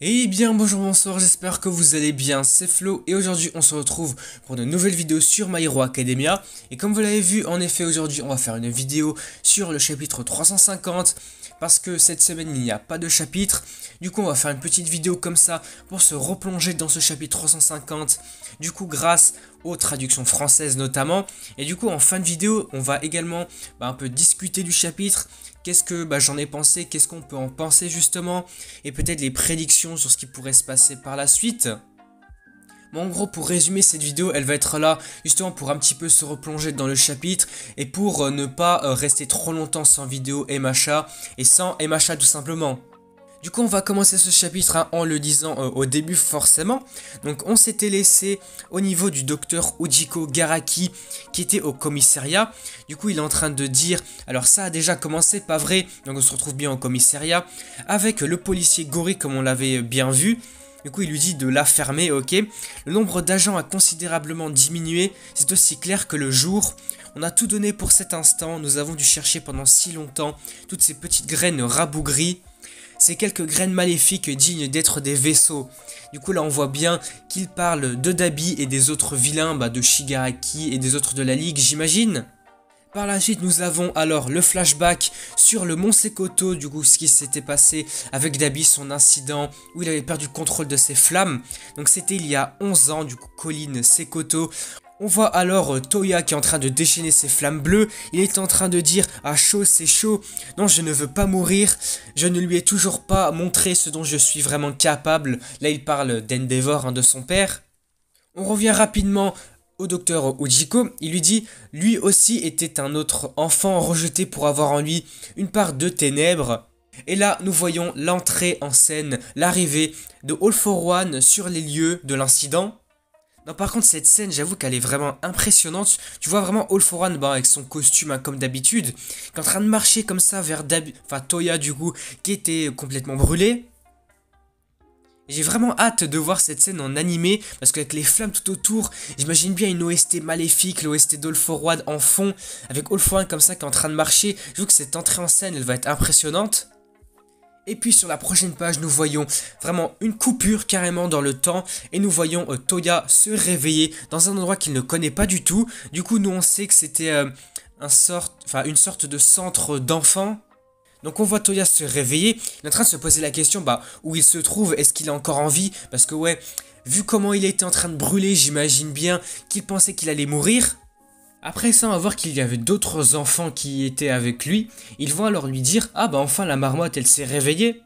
Eh bien bonjour bonsoir, j'espère que vous allez bien, c'est Flo et aujourd'hui on se retrouve pour de nouvelles vidéos sur My Hero Academia. Et comme vous l'avez vu, en effet aujourd'hui on va faire une vidéo sur le chapitre 350 parce que cette semaine il n'y a pas de chapitre. Du coup on va faire une petite vidéo comme ça pour se replonger dans ce chapitre 350, du coup grâce aux traductions françaises notamment. Et du coup en fin de vidéo on va également un peu discuter du chapitre. Qu'est-ce que j'en ai pensé, qu'est-ce qu'on peut en penser justement, et peut-être les prédictions sur ce qui pourrait se passer par la suite. Bon, en gros, pour résumer cette vidéo, elle va être là justement pour un petit peu se replonger dans le chapitre et pour ne pas rester trop longtemps sans vidéo MHA et sans MHA tout simplement. Du coup, on va commencer ce chapitre en le disant au début forcément. Donc, on s'était laissé au niveau du docteur Ujiko Garaki qui était au commissariat. Du coup, il est en train de dire, alors ça a déjà commencé, pas vrai, donc on se retrouve bien au commissariat, avec le policier Gori comme on l'avait bien vu. Du coup, il lui dit de la fermer, ok. Le nombre d'agents a considérablement diminué, c'est aussi clair que le jour. On a tout donné pour cet instant, nous avons dû chercher pendant si longtemps toutes ces petites graines rabougries. Ces quelques graines maléfiques dignes d'être des vaisseaux. Du coup là on voit bien qu'il parle de Dabi et des autres vilains de Shigaraki et des autres de la Ligue, j'imagine. Par la suite nous avons alors le flashback sur le mont Sekoto, du coup ce qui s'était passé avec Dabi, son incident où il avait perdu le contrôle de ses flammes. Donc c'était il y a 11 ans, du coup colline Sekoto. On voit alors Toya qui est en train de déchaîner ses flammes bleues. Il est en train de dire « Ah chaud, c'est chaud. Non, je ne veux pas mourir. Je ne lui ai toujours pas montré ce dont je suis vraiment capable. » Là, il parle d'Endeavor, de son père. On revient rapidement au docteur Ujiko. Il lui dit « Lui aussi était un autre enfant rejeté pour avoir en lui une part de ténèbres. » Et là, nous voyons l'entrée en scène, l'arrivée de All for One sur les lieux de l'incident. Non, par contre, cette scène, j'avoue qu'elle est vraiment impressionnante. Tu vois vraiment All for One avec son costume comme d'habitude, qui est en train de marcher comme ça vers Toya du coup, qui était complètement brûlée. J'ai vraiment hâte de voir cette scène en animé, parce qu'avec les flammes tout autour, j'imagine bien une OST maléfique, l'OST d'All for One en fond, avec All for One comme ça qui est en train de marcher. Je trouve que cette entrée en scène, elle va être impressionnante. Et puis sur la prochaine page, nous voyons vraiment une coupure carrément dans le temps et nous voyons Toya se réveiller dans un endroit qu'il ne connaît pas du tout. Du coup, nous on sait que c'était une sorte de centre d'enfants. Donc on voit Toya se réveiller, il est en train de se poser la question où il se trouve, est-ce qu'il est encore en vie? Parce que ouais, vu comment il était en train de brûler, j'imagine bien qu'il pensait qu'il allait mourir. Après ça, on va voir qu'il y avait d'autres enfants qui étaient avec lui. Ils vont alors lui dire « Ah enfin la marmotte elle s'est réveillée ».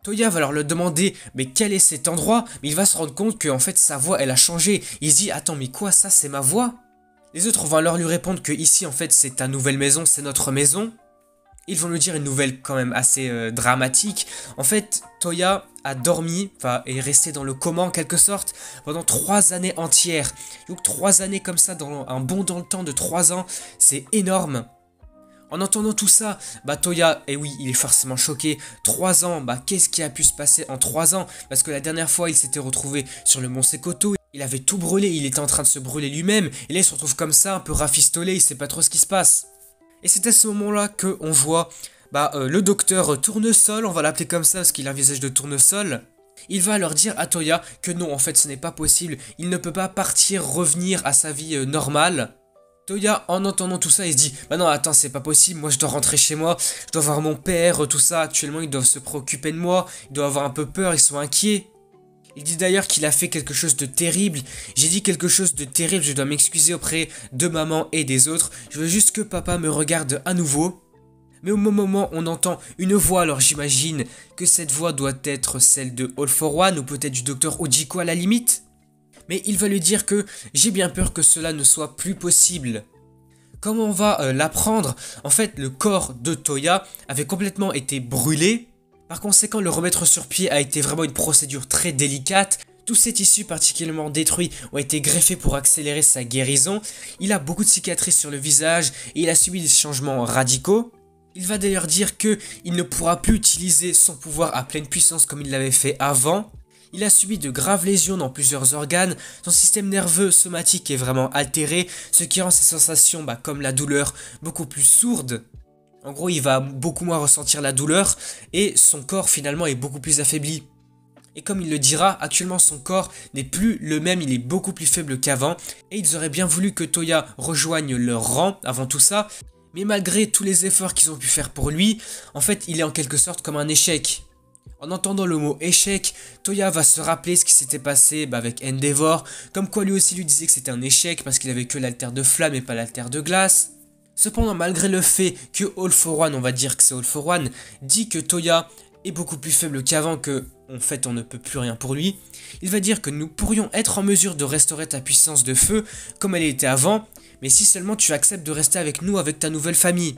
Toya va alors le demander « Mais quel est cet endroit ?» Mais il va se rendre compte que en fait sa voix elle a changé. Il se dit « Attends mais quoi ça c'est ma voix ?» Les autres vont alors lui répondre que ici en fait c'est ta nouvelle maison, c'est notre maison. Ils vont lui dire une nouvelle quand même assez dramatique. En fait, Toya a dormi, est resté dans le coma en quelque sorte, pendant 3 années entières. Donc 3 années comme ça, dans un bond dans le temps de 3 ans, c'est énorme. En entendant tout ça, Toya, et oui, il est forcément choqué. 3 ans, qu'est-ce qui a pu se passer en 3 ans? Parce que la dernière fois, il s'était retrouvé sur le mont Sekoto. Il avait tout brûlé, il était en train de se brûler lui-même. Et là, il se retrouve comme ça, un peu rafistolé, il sait pas trop ce qui se passe. Et c'est à ce moment-là qu'on voit le docteur Tournesol, on va l'appeler comme ça parce qu'il a un visage de tournesol. Il va leur dire à Toya que non, en fait ce n'est pas possible, il ne peut pas partir, revenir à sa vie normale. Toya, en entendant tout ça, il se dit « Bah non, attends, c'est pas possible, moi je dois rentrer chez moi, je dois voir mon père, tout ça, actuellement ils doivent se préoccuper de moi, ils doivent avoir un peu peur, ils sont inquiets. » Il dit d'ailleurs qu'il a fait quelque chose de terrible. J'ai dit quelque chose de terrible, je dois m'excuser auprès de maman et des autres. Je veux juste que papa me regarde à nouveau. Mais au moment où on entend une voix, alors j'imagine que cette voix doit être celle de All for One ou peut-être du docteur Ujiko à la limite. Mais il va lui dire que j'ai bien peur que cela ne soit plus possible. Comme on va l'apprendre, en fait le corps de Toya avait complètement été brûlé. Par conséquent, le remettre sur pied a été vraiment une procédure très délicate. Tous ces tissus particulièrement détruits ont été greffés pour accélérer sa guérison. Il a beaucoup de cicatrices sur le visage et il a subi des changements radicaux. Il va d'ailleurs dire qu'il ne pourra plus utiliser son pouvoir à pleine puissance comme il l'avait fait avant. Il a subi de graves lésions dans plusieurs organes, son système nerveux somatique est vraiment altéré, ce qui rend ses sensations comme la douleur beaucoup plus sourdes. En gros, il va beaucoup moins ressentir la douleur et son corps finalement est beaucoup plus affaibli. Et comme il le dira, actuellement son corps n'est plus le même, il est beaucoup plus faible qu'avant. Et ils auraient bien voulu que Toya rejoigne leur rang avant tout ça. Mais malgré tous les efforts qu'ils ont pu faire pour lui, en fait il est en quelque sorte comme un échec. En entendant le mot échec, Toya va se rappeler ce qui s'était passé avec Endeavor, comme quoi lui aussi lui disait que c'était un échec parce qu'il avait que l'altère de flamme et pas l'altère de glace. Cependant, malgré le fait que All for One, on va dire que c'est All for One, dit que Toya est beaucoup plus faible qu'avant, que en fait on ne peut plus rien pour lui, il va dire que nous pourrions être en mesure de restaurer ta puissance de feu comme elle était avant, mais si seulement tu acceptes de rester avec nous avec ta nouvelle famille.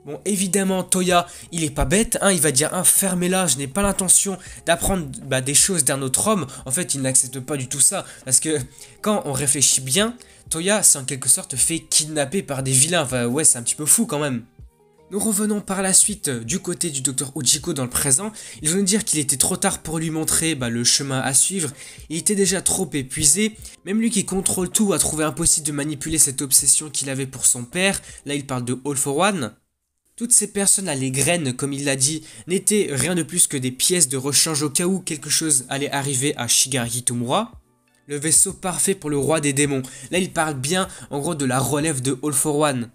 Bon, évidemment, Toya, il est pas bête, hein, il va dire « fermez-la, je n'ai pas l'intention d'apprendre des choses d'un autre homme ». En fait, il n'accepte pas du tout ça, parce que quand on réfléchit bien, Toya s'est en quelque sorte fait kidnapper par des vilains. Enfin, ouais, c'est un petit peu fou quand même. Nous revenons par la suite du côté du docteur Ujiko dans le présent. Il va nous dire qu'il était trop tard pour lui montrer le chemin à suivre. Il était déjà trop épuisé. Même lui qui contrôle tout a trouvé impossible de manipuler cette obsession qu'il avait pour son père. Là, il parle de All for One. Toutes ces personnes à les graines, comme il l'a dit, n'étaient rien de plus que des pièces de rechange au cas où quelque chose allait arriver à Shigaraki Tomura. Le vaisseau parfait pour le roi des démons. Là, il parle bien, en gros, de la relève de All for One.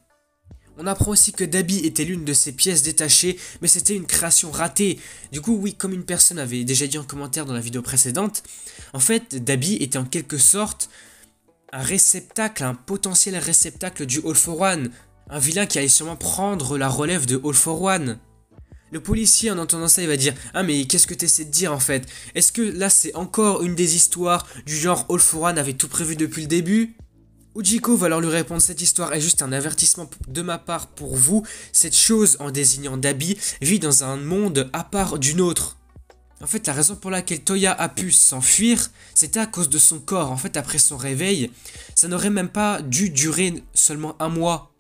On apprend aussi que Dabi était l'une de ces pièces détachées, mais c'était une création ratée. Du coup, oui, comme une personne avait déjà dit en commentaire dans la vidéo précédente, en fait, Dabi était en quelque sorte un réceptacle, un potentiel réceptacle du All for One. Un vilain qui allait sûrement prendre la relève de All for One. Le policier, en entendant ça, il va dire « Ah, mais qu'est-ce que tu essaies de dire en fait? Est-ce que là, c'est encore une des histoires du genre All for One avait tout prévu depuis le début ?» Ujiko va alors lui répondre « Cette histoire est juste un avertissement de ma part pour vous. Cette chose, en désignant Dabi, vit dans un monde à part d'une autre. » En fait, la raison pour laquelle Toya a pu s'enfuir, c'était à cause de son corps. En fait, après son réveil, ça n'aurait même pas dû durer seulement un mois.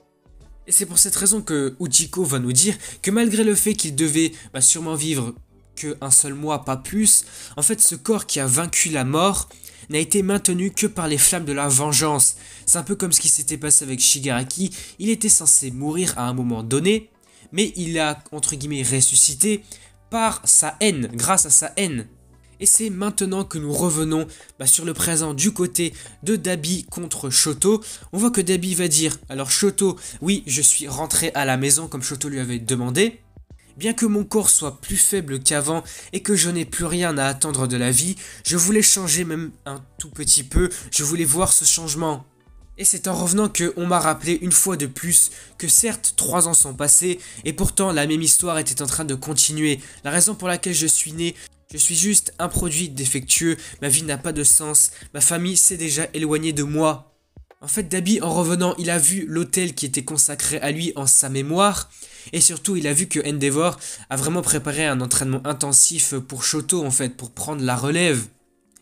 Et c'est pour cette raison que Ujiko va nous dire que malgré le fait qu'il devait sûrement vivre qu'un seul mois, pas plus, en fait ce corps qui a vaincu la mort n'a été maintenu que par les flammes de la vengeance. C'est un peu comme ce qui s'était passé avec Shigaraki, il était censé mourir à un moment donné, mais il a entre guillemets ressuscité par sa haine, grâce à sa haine. Et c'est maintenant que nous revenons sur le présent du côté de Dabi contre Shoto. On voit que Dabi va dire « Alors Shoto, oui, je suis rentré à la maison comme Shoto lui avait demandé. Bien que mon corps soit plus faible qu'avant et que je n'ai plus rien à attendre de la vie, je voulais changer même un tout petit peu, je voulais voir ce changement. » Et c'est en revenant qu'on m'a rappelé une fois de plus que certes 3 ans sont passés et pourtant la même histoire était en train de continuer. La raison pour laquelle je suis né, je suis juste un produit défectueux, ma vie n'a pas de sens, ma famille s'est déjà éloignée de moi. En fait, Dabi, en revenant, il a vu l'hôtel qui était consacré à lui en sa mémoire, et surtout il a vu que Endeavor a vraiment préparé un entraînement intensif pour Shoto en fait, pour prendre la relève.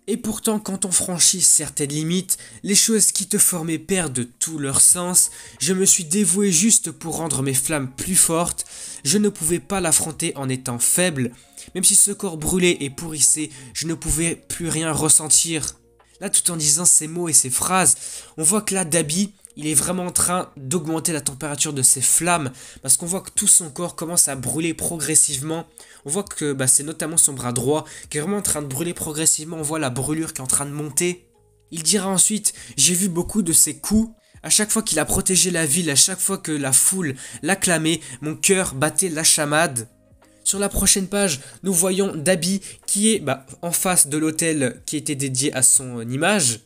Et pourtant, quand on franchit certaines limites, les choses qui te formaient perdent tout leur sens. Je me suis dévoué juste pour rendre mes flammes plus fortes. Je ne pouvais pas l'affronter en étant faible. Même si ce corps brûlait et pourrissait, je ne pouvais plus rien ressentir. Là, tout en disant ces mots et ces phrases, on voit que là, Dabi, il est vraiment en train d'augmenter la température de ses flammes parce qu'on voit que tout son corps commence à brûler progressivement. On voit que c'est notamment son bras droit qui est vraiment en train de brûler progressivement. On voit la brûlure qui est en train de monter. Il dira ensuite « J'ai vu beaucoup de ses coups. À chaque fois qu'il a protégé la ville, à chaque fois que la foule l'acclamait, mon cœur battait la chamade. » Sur la prochaine page, nous voyons Dabi qui est en face de l'hôtel qui était dédié à son image.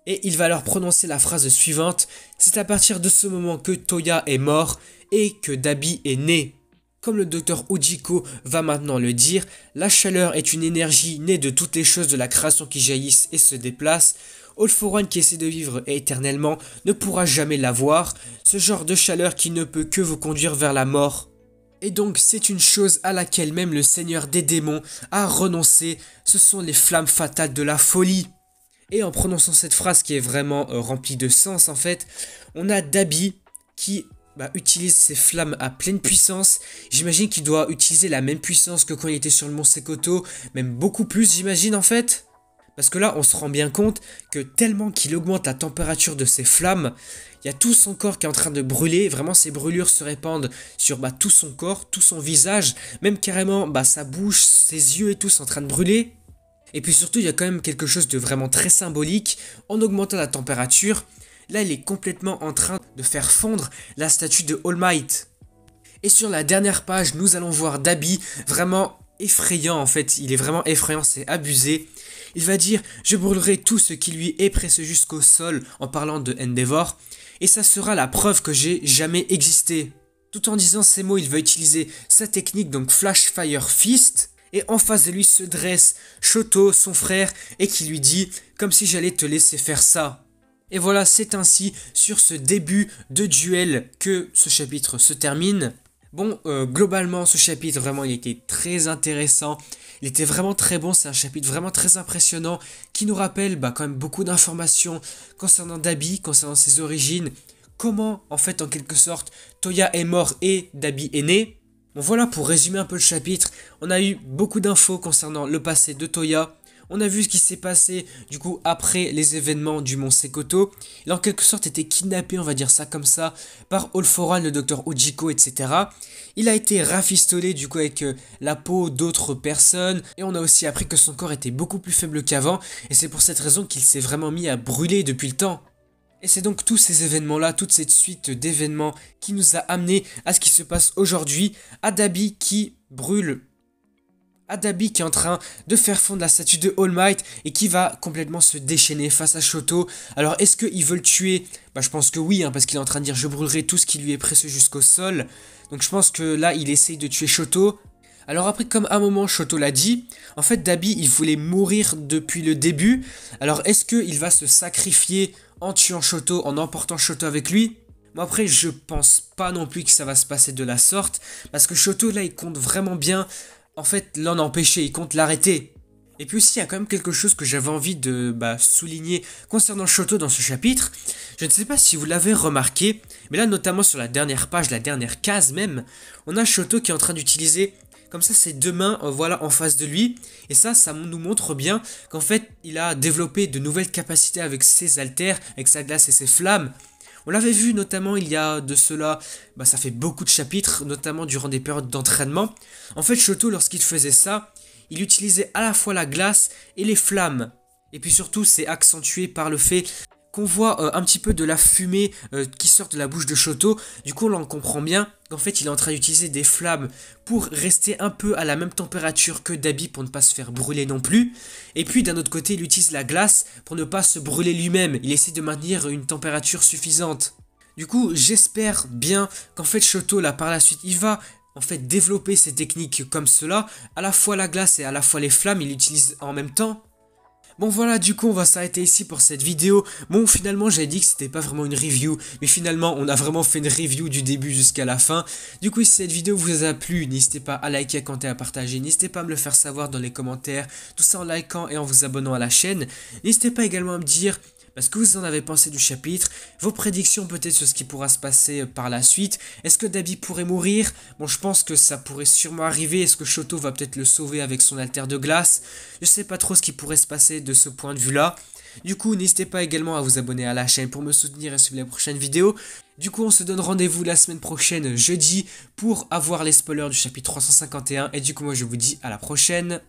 Et il va leur prononcer la phrase suivante. C'est à partir de ce moment que Toya est mort et que Dabi est né. Comme le docteur Ujiko va maintenant le dire, la chaleur est une énergie née de toutes les choses de la création qui jaillissent et se déplacent. All for One qui essaie de vivre éternellement ne pourra jamais l'avoir, ce genre de chaleur qui ne peut que vous conduire vers la mort. Et donc c'est une chose à laquelle même le seigneur des démons a renoncé, ce sont les flammes fatales de la folie. Et en prononçant cette phrase qui est vraiment remplie de sens en fait, on a Dabi qui utilise ses flammes à pleine puissance. J'imagine qu'il doit utiliser la même puissance que quand il était sur le mont Sekoto, même beaucoup plus j'imagine en fait. Parce que là on se rend bien compte que tellement qu'il augmente la température de ses flammes, il y a tout son corps qui est en train de brûler, vraiment ces brûlures se répandent sur tout son corps, tout son visage, même carrément sa bouche, ses yeux et tout sont en train de brûler. Et puis surtout, il y a quand même quelque chose de vraiment très symbolique. En augmentant la température, là il est complètement en train de faire fondre la statue de All Might. Et sur la dernière page, nous allons voir Dabi, vraiment effrayant en fait, il est vraiment effrayant, c'est abusé. Il va dire « Je brûlerai tout ce qui lui est précieux jusqu'au sol » en parlant de Endeavor. Et ça sera la preuve que j'ai jamais existé. Tout en disant ces mots, il va utiliser sa technique, donc Flash Fire Fist. Et en face de lui se dresse Shoto, son frère, et qui lui dit « Comme si j'allais te laisser faire ça ». Et voilà, c'est ainsi sur ce début de duel que ce chapitre se termine. Bon, globalement, ce chapitre, vraiment, il était très intéressant. Il était vraiment très bon, c'est un chapitre vraiment très impressionnant qui nous rappelle quand même beaucoup d'informations concernant Dabi, concernant ses origines, comment, en fait, en quelque sorte, Toya est mort et Dabi est né. Bon, voilà, pour résumer un peu le chapitre, on a eu beaucoup d'infos concernant le passé de Toya. On a vu ce qui s'est passé du coup après les événements du mont Sekoto. Il a en quelque sorte été kidnappé, on va dire ça comme ça, par All-For-One, le docteur Ujiko, etc. Il a été rafistolé du coup avec la peau d'autres personnes. Et on a aussi appris que son corps était beaucoup plus faible qu'avant. Et c'est pour cette raison qu'il s'est vraiment mis à brûler depuis le temps. Et c'est donc tous ces événements-là, toute cette suite d'événements qui nous a amené à ce qui se passe aujourd'hui. À Dabi qui brûle. Dabi qui est en train de faire fondre la statue de All Might et qui va complètement se déchaîner face à Shoto. Alors est-ce qu'il veut le tuer? Je pense que oui, parce qu'il est en train de dire je brûlerai tout ce qui lui est précieux jusqu'au sol. Donc je pense que là il essaye de tuer Shoto. Alors après, comme à un moment Shoto l'a dit, en fait Dabi il voulait mourir depuis le début. Alors est-ce qu'il va se sacrifier en tuant Shoto, en emportant Shoto avec lui? Moi après je pense pas non plus que ça va se passer de la sorte, parce que Shoto là il compte vraiment bien en fait l'en empêcher, il compte l'arrêter. Et puis aussi il y a quand même quelque chose que j'avais envie de souligner concernant Shoto dans ce chapitre. Je ne sais pas si vous l'avez remarqué, mais là notamment sur la dernière page, la dernière case même, on a Shoto qui est en train d'utiliser comme ça ses deux mains voilà en face de lui. Et ça nous montre bien qu'en fait il a développé de nouvelles capacités avec ses haltères, avec sa glace et ses flammes. On l'avait vu notamment il y a de cela, ça fait beaucoup de chapitres, notamment durant des périodes d'entraînement. En fait Shoto lorsqu'il faisait ça, il utilisait à la fois la glace et les flammes. Et puis surtout c'est accentué par le fait qu'on voit un petit peu de la fumée qui sort de la bouche de Shoto. Du coup, là, on comprend bien qu'en fait, il est en train d'utiliser des flammes pour rester un peu à la même température que Dabi pour ne pas se faire brûler non plus. Et puis, d'un autre côté, il utilise la glace pour ne pas se brûler lui-même. Il essaie de maintenir une température suffisante. Du coup, j'espère bien qu'en fait, Shoto, là, par la suite, il va en fait développer ses techniques comme cela. À la fois la glace et à la fois les flammes, il l'utilise en même temps. Bon voilà, du coup on va s'arrêter ici pour cette vidéo. Bon finalement j'avais dit que c'était pas vraiment une review, mais finalement on a vraiment fait une review du début jusqu'à la fin. Du coup si cette vidéo vous a plu, n'hésitez pas à liker, à commenter, à partager. N'hésitez pas à me le faire savoir dans les commentaires, tout ça en likant et en vous abonnant à la chaîne. N'hésitez pas également à me dire ce que vous en avez pensé du chapitre, vos prédictions peut-être sur ce qui pourra se passer par la suite. Est-ce que Dabi pourrait mourir? Bon, je pense que ça pourrait sûrement arriver. Est-ce que Shoto va peut-être le sauver avec son haltère de glace? Je sais pas trop ce qui pourrait se passer de ce point de vue-là. Du coup, n'hésitez pas également à vous abonner à la chaîne pour me soutenir et suivre les prochaines vidéos. Du coup, on se donne rendez-vous la semaine prochaine, jeudi, pour avoir les spoilers du chapitre 351. Et du coup, moi, je vous dis à la prochaine.